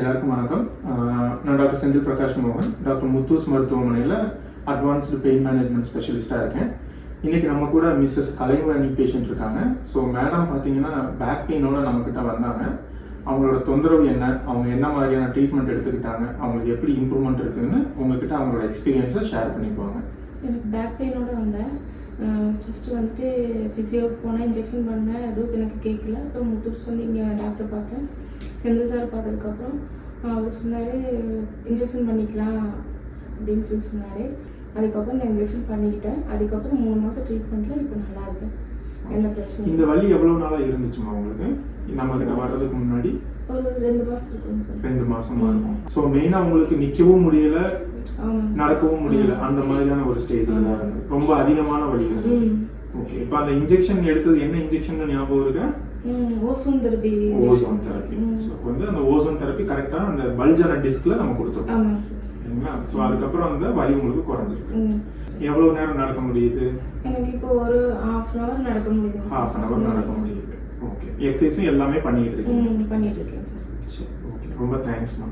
எல்லாருக்கும் வணக்கம். நான் டாக்டர் செந்தில் பிரகாஷ் மோகன், டாக்டர் முத்தூஸ் மருத்துவமனையில் அட்வான்ஸ்டு பெயின் மேனேஜ்மெண்ட் ஸ்பெஷலிஸ்ட்டாக இருக்கேன். இன்றைக்கி நம்ம கூட மிஸ்ஸஸ் கலைவாணி பேஷண்ட் இருக்காங்க. ஸோ மேடம் பார்த்தீங்கன்னா பேக் பெயினோட நம்மக்கிட்ட வந்தாங்க. அவங்களோட தொந்தரவு என்ன, அவங்க என்ன மாதிரியான ட்ரீட்மெண்ட் எடுத்துக்கிட்டாங்க, அவங்களுக்கு எப்படி இம்ப்ரூவ்மெண்ட் இருக்குதுன்னு உங்ககிட்ட அவங்களோட எக்ஸ்பீரியன்ஸை ஷேர் பண்ணிக்குவாங்க. எனக்கு பேக் பெயினோட வந்தேன். ஃபஸ்ட்டு வந்துட்டு ஃபிசியோக்கு போனேன், இன்ஜெக்ஷன் பண்ணேன், அதுவும் எனக்கு கேட்கல. அப்புறம் முத்தூஸ் வந்து இங்கே டாக்டர் பார்த்தேன். செந்தில் சார் பார்த்ததுக்கப்புறம் அவர் சொன்னார் இன்ஜெக்ஷன் பண்ணிக்கலாம் அப்படின்னு சொன்னார். அதுக்கப்புறம் நான் இன்ஜெக்ஷன் பண்ணிக்கிட்டேன். அதுக்கப்புறம் 3 மாதம் ட்ரீட்மெண்ட்டில் இப்போ நல்லா இருக்கேன், எந்த பிரச்சனையும். இந்த வலி எவ்வளோ நாளாக இருந்துச்சுமா உங்களுக்கு? நம்ம கிட்ட வர்றதுக்கு முன்னாடி ஒரு 2 மாதம் இருக்குங்க சார். 2 மாசமா இருக்கும். ஸோ மெயினாக உங்களுக்கு நிற்கவும் முடியல, நடக்கவும் முடியல, அந்த மாதிரியான ஒரு ஸ்டேஜ்ல தான் இருக்கு. ரொம்ப அதிகமான வலி இருக்கு. ஓகே, இப்போ அந்த இன்ஜெக்ஷன் எடுத்தது என்ன இன்ஜெக்ஷன் ஞாபகம் இருக்கா? Ozone therapy. Ozone therapy. So வந்து அந்த ஓசோன் தெரப்பி கரெக்டாக அந்த பல்ஜான டிஸ்க்ல நம்ம கொடுத்துருக்கோம் இல்லைங்களா? ஸோ அதுக்கப்புறம் அந்த வலி உங்களுக்கு குறைஞ்சிருக்கு. எவ்வளோ நேரம் நடக்க முடியுது? எனக்கு இப்போ ஒரு 1/2 hour நடக்க முடியுது. 1/2 hour நடக்க முடியுது. ஓகே, எக்ஸசைஸும் எல்லாமே பண்ணிட்டு இருக்கீங்க? பண்ணிட்டு இருக்கேன் சார். சரி, ஓகே, ரொம்ப தேங்க்ஸ்மா.